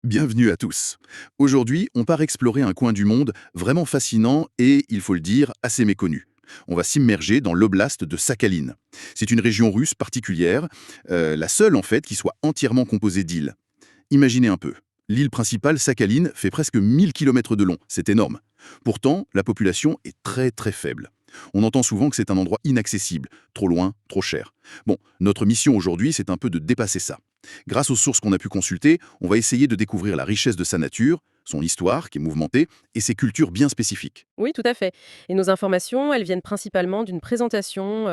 Bienvenue à tous. Aujourd'hui, on part explorer un coin du monde vraiment fascinant et, il faut le dire, assez méconnu. On va s'immerger dans l'oblast de Sakhaline. C'est une région russe particulière, la seule en fait qui soit entièrement composée d'îles. Imaginez un peu. L'île principale, Sakhaline, fait presque 1000 km de long, c'est énorme. Pourtant, la population est très très faible. On entend souvent que c'est un endroit inaccessible, trop loin, trop cher. Bon, notre mission aujourd'hui, c'est un peu de dépasser ça. Grâce aux sources qu'on a pu consulter, on va essayer de découvrir la richesse de sa nature, son histoire qui est mouvementée, et ses cultures bien spécifiques. Oui, tout à fait. Et nos informations, elles viennent principalement d'une présentation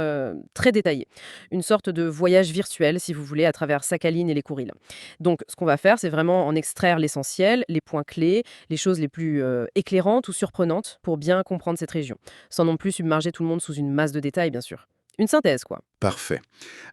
très détaillée. Une sorte de voyage virtuel, si vous voulez, à travers Sakhaline et les Kourils. Donc, ce qu'on va faire, c'est vraiment en extraire l'essentiel, les points clés, les choses les plus éclairantes ou surprenantes pour bien comprendre cette région, sans non plus submerger tout le monde sous une masse de détails, bien sûr. Une synthèse, quoi. Parfait.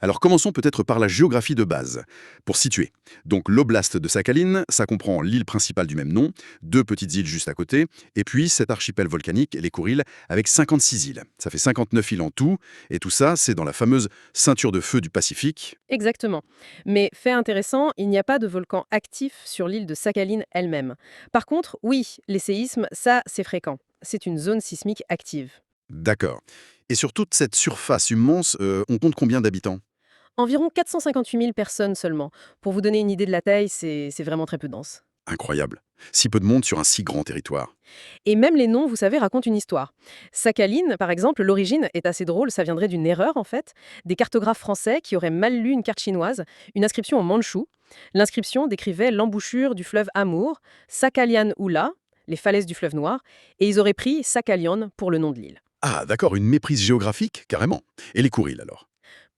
Alors commençons peut-être par la géographie de base, pour situer. Donc l'oblast de Sakhaline, ça comprend l'île principale du même nom, deux petites îles juste à côté, et puis cet archipel volcanique, les Kourils, avec 56 îles. Ça fait 59 îles en tout, et tout ça, c'est dans la fameuse ceinture de feu du Pacifique. Exactement. Mais fait intéressant, il n'y a pas de volcan actif sur l'île de Sakhaline elle-même. Par contre, oui, les séismes, ça, c'est fréquent. C'est une zone sismique active. D'accord. Et sur toute cette surface immense, on compte combien d'habitants? Environ 458 000 personnes seulement. Pour vous donner une idée de la taille, c'est vraiment très peu dense. Incroyable. Si peu de monde sur un si grand territoire. Et même les noms, vous savez, racontent une histoire. Sakhaline, par exemple, l'origine est assez drôle, ça viendrait d'une erreur en fait, des cartographes français qui auraient mal lu une carte chinoise, une inscription en mandchou. L'inscription décrivait l'embouchure du fleuve Amour, Sakhalian Oula, les falaises du fleuve Noir, et ils auraient pris Sakhalian pour le nom de l'île. Ah, d'accord, une méprise géographique, carrément. Et les Kourils alors?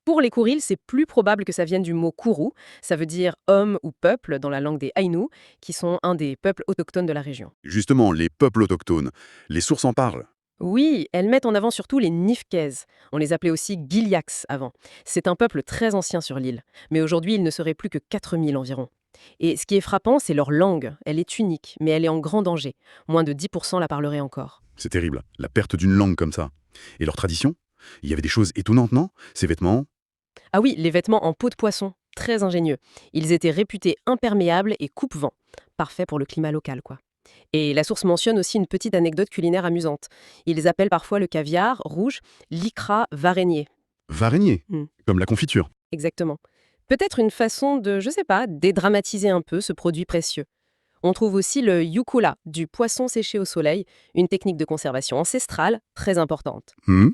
Pour les Kourils, c'est plus probable que ça vienne du mot kourou, ça veut dire homme ou peuple dans la langue des Aïnous, qui sont un des peuples autochtones de la région. Justement, les peuples autochtones. Les sources en parlent. Oui, elles mettent en avant surtout les Nifkès. On les appelait aussi Gilyaks avant. C'est un peuple très ancien sur l'île, mais aujourd'hui il ne serait plus que 4000 environ. Et ce qui est frappant, c'est leur langue. Elle est unique, mais elle est en grand danger. Moins de 10% la parleraient encore. C'est terrible, la perte d'une langue comme ça. Et leur tradition? Il y avait des choses étonnantes, non? Ces vêtements? Ah oui, les vêtements en peau de poisson, très ingénieux. Ils étaient réputés imperméables et coupe-vent. Parfait pour le climat local, quoi. Et la source mentionne aussi une petite anecdote culinaire amusante. Ils appellent parfois le caviar rouge l'ikra varénier. Varénier, Hmm, comme la confiture. exactement. Peut-être une façon de, je sais pas, dédramatiser un peu ce produit précieux. On trouve aussi le yukula, du poisson séché au soleil, une technique de conservation ancestrale très importante. Hmm.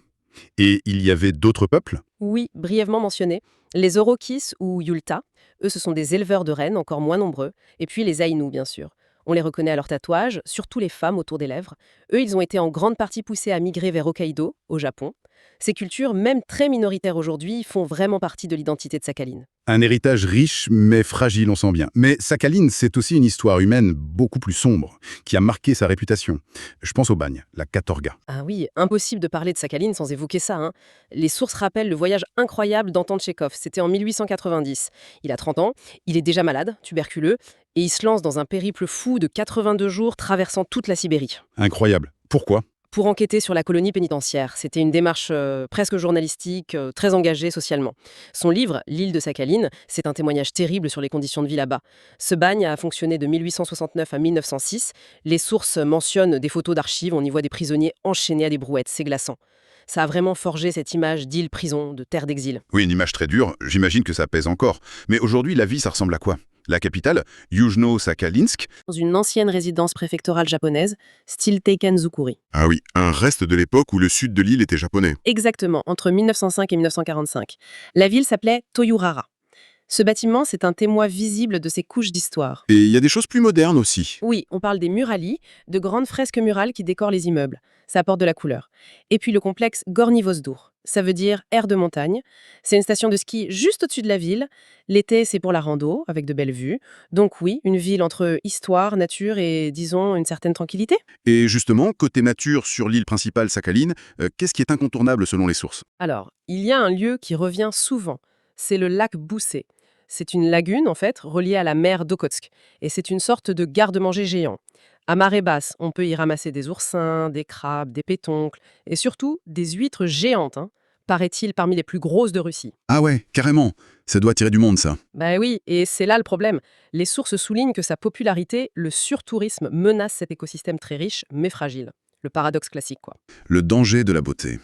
Et il y avait d'autres peuples? Oui, brièvement mentionné, les Orokis ou Yulta, eux ce sont des éleveurs de rennes encore moins nombreux, et puis les Aïnous bien sûr. On les reconnaît à leurs tatouages, surtout les femmes autour des lèvres. Eux, ils ont été en grande partie poussés à migrer vers Hokkaido, au Japon. Ces cultures, même très minoritaires aujourd'hui, font vraiment partie de l'identité de Sakhaline. Un héritage riche mais fragile, on sent bien. Mais Sakhaline, c'est aussi une histoire humaine beaucoup plus sombre, qui a marqué sa réputation. Je pense au bagne, la Katorga. Ah oui, impossible de parler de Sakhaline sans évoquer ça, hein. Les sources rappellent le voyage incroyable d'Anton Tchekhov. C'était en 1890. Il a 30 ans, il est déjà malade, tuberculeux, et il se lance dans un périple fou de 82 jours traversant toute la Sibérie. Incroyable. Pourquoi? Pour enquêter sur la colonie pénitentiaire. C'était une démarche presque journalistique, très engagée socialement. Son livre, L'île de Sakhaline, c'est un témoignage terrible sur les conditions de vie là-bas. Ce bagne a fonctionné de 1869 à 1906. Les sources mentionnent des photos d'archives, on y voit des prisonniers enchaînés à des brouettes, c'est glaçant. Ça a vraiment forgé cette image d'île-prison, de terre d'exil. Oui, une image très dure, j'imagine que ça pèse encore. Mais aujourd'hui, la vie, ça ressemble à quoi? La capitale, Yuzhno-Sakhalinsk. Dans une ancienne résidence préfectorale japonaise, style Teikan-zukuri. Ah oui, un reste de l'époque où le sud de l'île était japonais. Exactement, entre 1905 et 1945. La ville s'appelait Toyurara. Ce bâtiment, c'est un témoin visible de ces couches d'histoire. Et il y a des choses plus modernes aussi. Oui, on parle des muralies, de grandes fresques murales qui décorent les immeubles. Ça apporte de la couleur. Et puis le complexe Gornji Vosdour. Ça veut dire aire de montagne. C'est une station de ski juste au-dessus de la ville. L'été, c'est pour la rando, avec de belles vues. Donc oui, une ville entre histoire, nature et, disons, une certaine tranquillité. Et justement, côté nature sur l'île principale Sakhaline, qu'est-ce qui est incontournable selon les sources? Alors, il y a un lieu qui revient souvent. C'est le lac Boussé. C'est une lagune, en fait, reliée à la mer d'Okhotsk. Et c'est une sorte de garde-manger géant. À marée basse, on peut y ramasser des oursins, des crabes, des pétoncles et surtout des huîtres géantes, hein. paraît-il parmi les plus grosses de Russie. Ah ouais, carrément. Ça doit attirer du monde, ça. Bah oui, et c'est là le problème. Les sources soulignent que sa popularité, le surtourisme, menace cet écosystème très riche, mais fragile. Le paradoxe classique, quoi. Le danger de la beauté.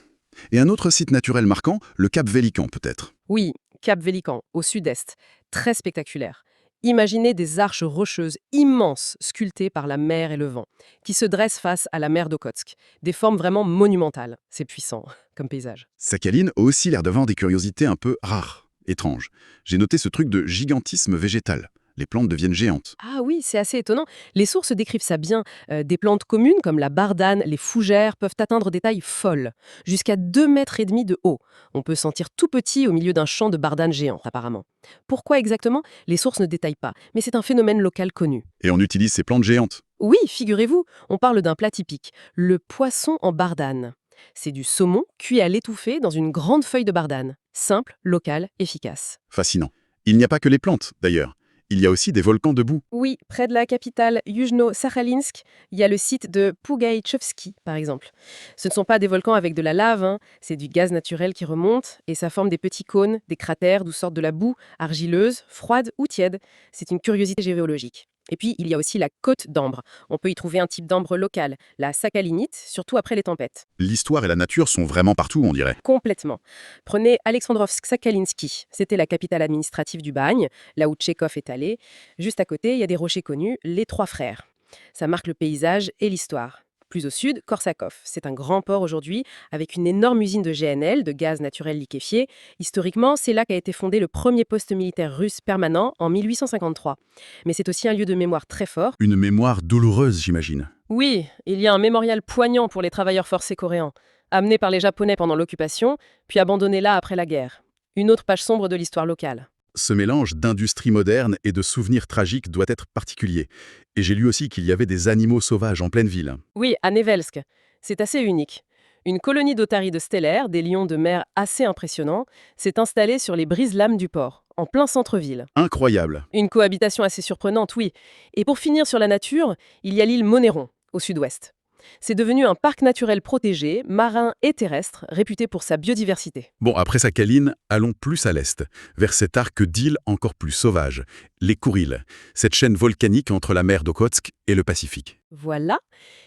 Et un autre site naturel marquant, le Cap Vélican, peut-être. Oui, Cap Vélican, au sud-est, très spectaculaire. Imaginez des arches rocheuses immenses sculptées par la mer et le vent, qui se dressent face à la mer d'Okhotsk. Des formes vraiment monumentales. C'est puissant comme paysage. Sakhaline a aussi l'air d'avoir des curiosités un peu rares, étranges. J'ai noté ce truc de gigantisme végétal. Les plantes deviennent géantes. Ah oui, c'est assez étonnant. Les sources décrivent ça bien. Des plantes communes comme la bardane, les fougères peuvent atteindre des tailles folles, jusqu'à 2,5 mètres de haut. On peut sentir tout petit au milieu d'un champ de bardane géant, apparemment. Pourquoi exactement? Les sources ne détaillent pas, mais c'est un phénomène local connu. Et on utilise ces plantes géantes. Oui, figurez-vous, on parle d'un plat typique, le poisson en bardane. C'est du saumon cuit à l'étouffée dans une grande feuille de bardane. Simple, local, efficace. Fascinant. Il n'y a pas que les plantes, d'ailleurs. Il y a aussi des volcans debout. Oui, près de la capitale Yuzhno-Sakhalinsk, il y a le site de Pougaïtchovski, par exemple. Ce ne sont pas des volcans avec de la lave, hein, c'est du gaz naturel qui remonte et ça forme des petits cônes, des cratères d'où sortent de la boue, argileuse, froide ou tiède. C'est une curiosité géologique. Et puis, il y a aussi la côte d'ambre. On peut y trouver un type d'ambre local, la sakhalinite, surtout après les tempêtes. L'histoire et la nature sont vraiment partout, on dirait. Complètement. Prenez Alexandrovsk-Sakhalinsky. C'était la capitale administrative du bagne, là où Tchekhov est allé. Juste à côté, il y a des rochers connus, les Trois Frères. Ça marque le paysage et l'histoire. Plus au sud, Korsakov. C'est un grand port aujourd'hui, avec une énorme usine de GNL, de gaz naturel liquéfié. Historiquement, c'est là qu'a été fondé le premier poste militaire russe permanent en 1853. Mais c'est aussi un lieu de mémoire très fort. Une mémoire douloureuse, j'imagine. Oui, il y a un mémorial poignant pour les travailleurs forcés coréens, amenés par les Japonais pendant l'occupation, puis abandonnés là après la guerre. Une autre page sombre de l'histoire locale. Ce mélange d'industrie moderne et de souvenirs tragiques doit être particulier. Et j'ai lu aussi qu'il y avait des animaux sauvages en pleine ville. Oui, à Nevelsk. C'est assez unique. Une colonie d'otarides stellaires, des lions de mer assez impressionnants, s'est installée sur les brises-lames du port, en plein centre-ville. Incroyable. Une cohabitation assez surprenante, oui. Et pour finir sur la nature, il y a l'île Monéron, au sud-ouest. C'est devenu un parc naturel protégé, marin et terrestre, réputé pour sa biodiversité. Bon, après Sakhaline, allons plus à l'est, vers cet arc d'îles encore plus sauvage, les Kouriles, cette chaîne volcanique entre la mer d'Okhotsk et le Pacifique. Voilà,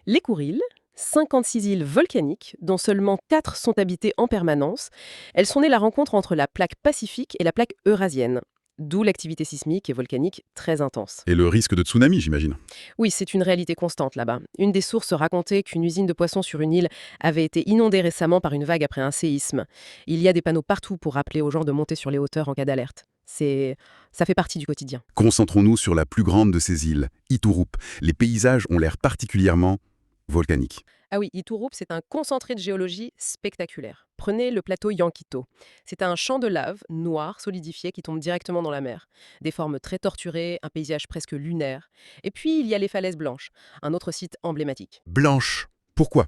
les Kouriles, 56 îles volcaniques, dont seulement 4 sont habitées en permanence. Elles sont nées la rencontre entre la plaque pacifique et la plaque eurasienne. D'où l'activité sismique et volcanique très intense. Et le risque de tsunami, j'imagine. Oui, c'est une réalité constante là-bas. Une des sources racontait qu'une usine de poissons sur une île avait été inondée récemment par une vague après un séisme. Il y a des panneaux partout pour rappeler aux gens de monter sur les hauteurs en cas d'alerte. Ça fait partie du quotidien. Concentrons-nous sur la plus grande de ces îles, Iturup. Les paysages ont l'air particulièrement volcaniques. Ah oui, Iturup, c'est un concentré de géologie spectaculaire. Prenez le plateau Yankito. C'est un champ de lave noir solidifié qui tombe directement dans la mer. Des formes très torturées, un paysage presque lunaire. Et puis, il y a les falaises blanches, un autre site emblématique. Blanche. Pourquoi?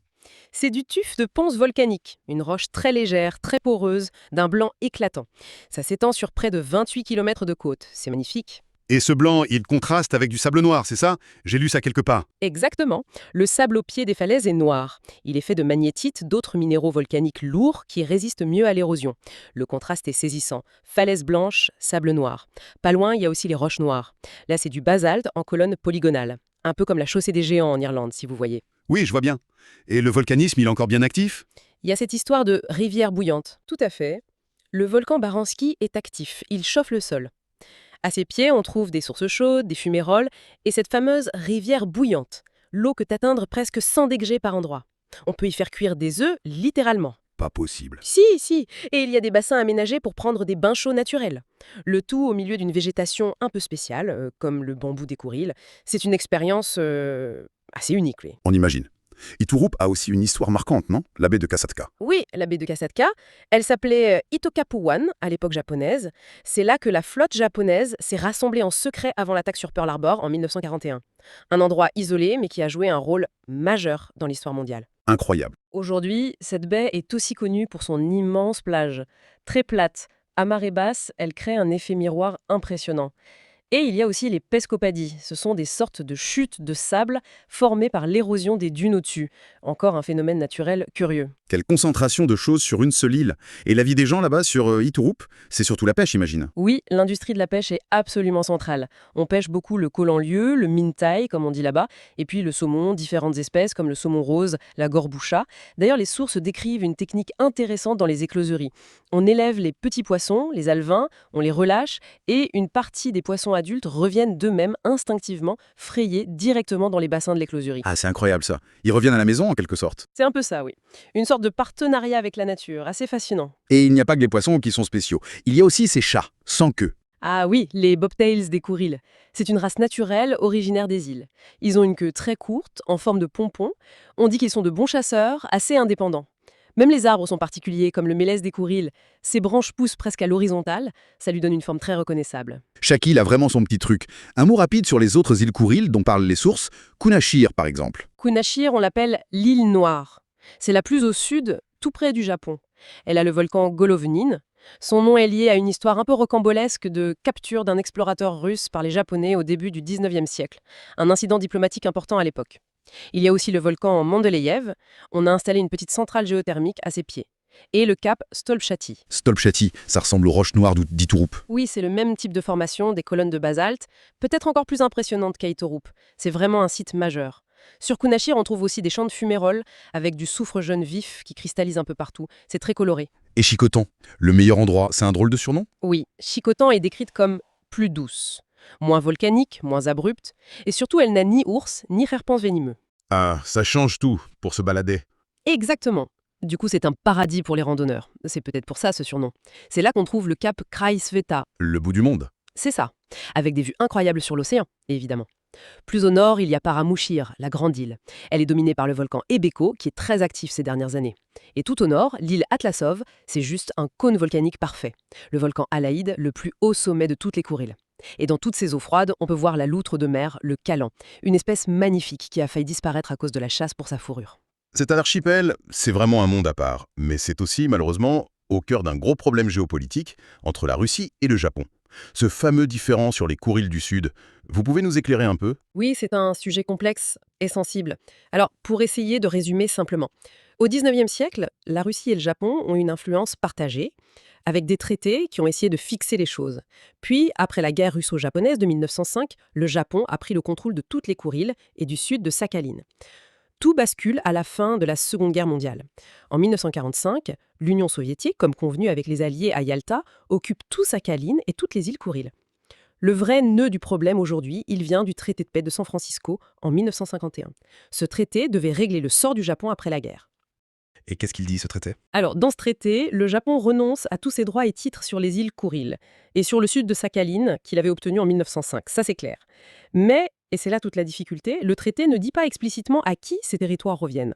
C'est du tuf de ponce volcanique, une roche très légère, très poreuse, d'un blanc éclatant. Ça s'étend sur près de 28 km de côte. C'est magnifique. Et ce blanc, il contraste avec du sable noir, c'est ça? J'ai lu ça quelque part. Exactement. Le sable au pied des falaises est noir. Il est fait de magnétite, d'autres minéraux volcaniques lourds qui résistent mieux à l'érosion. Le contraste est saisissant. Falaises blanches, sable noir. Pas loin, il y a aussi les roches noires. Là, c'est du basalte en colonne polygonale. Un peu comme la chaussée des géants en Irlande, si vous voyez. Oui, je vois bien. Et le volcanisme, il est encore bien actif? Il y a cette histoire de rivière bouillante. Tout à fait. Le volcan Baranski est actif. Il chauffe le sol. À ses pieds, on trouve des sources chaudes, des fumerolles et cette fameuse rivière bouillante. L'eau peut atteindre presque 100 degrés par endroit. On peut y faire cuire des œufs, littéralement. Pas possible. Si. Et il y a des bassins aménagés pour prendre des bains chauds naturels. Le tout au milieu d'une végétation un peu spéciale, comme le bambou des Kouriles. C'est une expérience assez unique, oui. On imagine. Iturup a aussi une histoire marquante, non? La baie de Kasatka. Oui, la baie de Kasatka, elle s'appelait Itokapuwan à l'époque japonaise. C'est là que la flotte japonaise s'est rassemblée en secret avant l'attaque sur Pearl Harbor en 1941. Un endroit isolé, mais qui a joué un rôle majeur dans l'histoire mondiale. Incroyable. Aujourd'hui, cette baie est aussi connue pour son immense plage. Très plate, à marée basse, elle crée un effet miroir impressionnant. Et il y a aussi les pescopadies. Ce sont des sortes de chutes de sable formées par l'érosion des dunes au-dessus. Encore un phénomène naturel curieux. Quelle concentration de choses sur une seule île. Et la vie des gens là-bas sur Iturup, c'est surtout la pêche, imagine. Oui, l'industrie de la pêche est absolument centrale. On pêche beaucoup le colan-lieu, le mintai, comme on dit là-bas, et puis le saumon, différentes espèces comme le saumon rose, la gorboucha. D'ailleurs, les sources décrivent une technique intéressante dans les écloseries. On élève les petits poissons, les alevins, on les relâche, et une partie des poissons adultes reviennent d'eux-mêmes instinctivement frayer directement dans les bassins de l'écloserie. Ah, c'est incroyable ça. Ils reviennent à la maison en quelque sorte. C'est un peu ça, oui. Une sorte de partenariat avec la nature, assez fascinant. Et il n'y a pas que les poissons qui sont spéciaux. Il y a aussi ces chats, sans queue. Ah oui, les bobtails des Kourils. C'est une race naturelle originaire des îles. Ils ont une queue très courte, en forme de pompon. On dit qu'ils sont de bons chasseurs, assez indépendants. Même les arbres sont particuliers, comme le mélèze des Kourils. Ses branches poussent presque à l'horizontale, ça lui donne une forme très reconnaissable. Chaque île a vraiment son petit truc. Un mot rapide sur les autres îles Kouril dont parlent les sources. Kunashir, par exemple. Kunashir, on l'appelle l'île Noire. C'est la plus au sud, tout près du Japon. Elle a le volcan Golovnin. Son nom est lié à une histoire un peu rocambolesque de capture d'un explorateur russe par les Japonais au début du 19e siècle. Un incident diplomatique important à l'époque. Il y a aussi le volcan Mandeleyev. On a installé une petite centrale géothermique à ses pieds. Et le cap Stolpchati. Stolpchati, ça ressemble aux roches noires d'Iturup. Oui, c'est le même type de formation, des colonnes de basalte, peut-être encore plus impressionnantes qu'à Iturup. C'est vraiment un site majeur. Sur Kunashir, on trouve aussi des champs de fumerolles avec du soufre jaune vif qui cristallise un peu partout. C'est très coloré. Et Chicotan, le meilleur endroit, c'est un drôle de surnom? Oui, Chicotan est décrite comme plus douce, moins volcanique, moins abrupte, et surtout elle n'a ni ours ni serpents venimeux. Ah, ça change tout pour se balader. Exactement. Du coup, c'est un paradis pour les randonneurs. C'est peut-être pour ça ce surnom. C'est là qu'on trouve le cap Kraïsveta. Le bout du monde. C'est ça, avec des vues incroyables sur l'océan, évidemment. Plus au nord, il y a Paramushir, la grande île. Elle est dominée par le volcan Ebeko, qui est très actif ces dernières années. Et tout au nord, l'île Atlasov, c'est juste un cône volcanique parfait. Le volcan Alaïd, le plus haut sommet de toutes les Kourils. Et dans toutes ces eaux froides, on peut voir la loutre de mer, le calan, une espèce magnifique qui a failli disparaître à cause de la chasse pour sa fourrure. Cet archipel, c'est vraiment un monde à part, mais c'est aussi, malheureusement, au cœur d'un gros problème géopolitique entre la Russie et le Japon. Ce fameux différend sur les Kourils du Sud, vous pouvez nous éclairer un peu? Oui, c'est un sujet complexe et sensible. Alors, pour essayer de résumer simplement. Au XIXe siècle, la Russie et le Japon ont une influence partagée, avec des traités qui ont essayé de fixer les choses. Puis, après la guerre russo-japonaise de 1905, le Japon a pris le contrôle de toutes les Kourils et du sud de Sakhalin. Tout bascule à la fin de la Seconde Guerre mondiale. En 1945, l'Union soviétique, comme convenu avec les Alliés à Yalta, occupe tout Sakhalin et toutes les îles Kourils. Le vrai nœud du problème aujourd'hui, il vient du traité de paix de San Francisco en 1951. Ce traité devait régler le sort du Japon après la guerre. Et qu'est-ce qu'il dit, ce traité? Alors, dans ce traité, le Japon renonce à tous ses droits et titres sur les îles Kourils et sur le sud de Sakhalin qu'il avait obtenu en 1905, ça c'est clair. Mais, et c'est là toute la difficulté, le traité ne dit pas explicitement à qui ces territoires reviennent.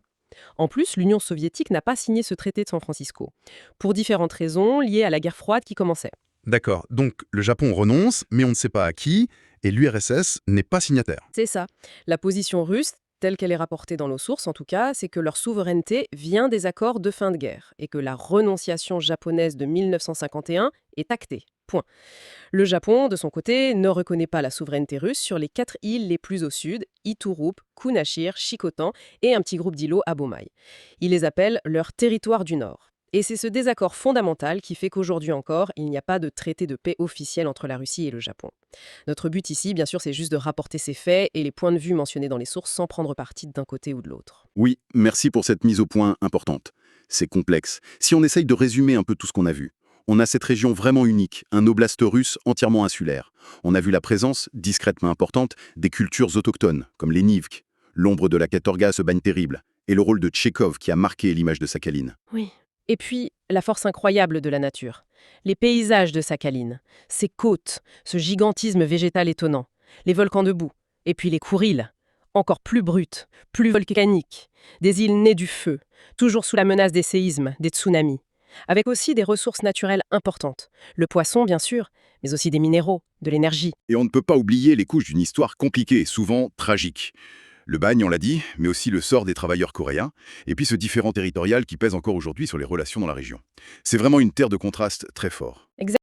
En plus, l'Union soviétique n'a pas signé ce traité de San Francisco, pour différentes raisons liées à la guerre froide qui commençait. D'accord, donc le Japon renonce, mais on ne sait pas à qui, et l'URSS n'est pas signataire. C'est ça. La position russe, telle qu'elle est rapportée dans nos sources en tout cas, c'est que leur souveraineté vient des accords de fin de guerre et que la renonciation japonaise de 1951 est actée. Point. Le Japon, de son côté, ne reconnaît pas la souveraineté russe sur les 4 îles les plus au sud, Iturup, Kunashir, Shikotan et un petit groupe d'îlots à Bomaï. Il les appelle leur territoire du Nord. Et c'est ce désaccord fondamental qui fait qu'aujourd'hui encore, il n'y a pas de traité de paix officiel entre la Russie et le Japon. Notre but ici, bien sûr, c'est juste de rapporter ces faits et les points de vue mentionnés dans les sources sans prendre parti d'un côté ou de l'autre. Oui, merci pour cette mise au point importante. C'est complexe. Si on essaye de résumer un peu tout ce qu'on a vu, on a cette région vraiment unique, un oblast russe entièrement insulaire. On a vu la présence, discrètement importante, des cultures autochtones, comme les Nivks. L'ombre de la Katorga se bagne terrible, et le rôle de Tchekhov qui a marqué l'image de Sakhalin. Oui. Et puis, la force incroyable de la nature. Les paysages de Sakhalin, ses côtes, ce gigantisme végétal étonnant, les volcans de boue, et puis les Kourils, encore plus brutes, plus volcaniques, des îles nées du feu, toujours sous la menace des séismes, des tsunamis, avec aussi des ressources naturelles importantes. Le poisson, bien sûr, mais aussi des minéraux, de l'énergie. Et on ne peut pas oublier les couches d'une histoire compliquée, souvent tragique. Le bagne, on l'a dit, mais aussi le sort des travailleurs coréens, et puis ce différend territorial qui pèse encore aujourd'hui sur les relations dans la région. C'est vraiment une terre de contraste très fort.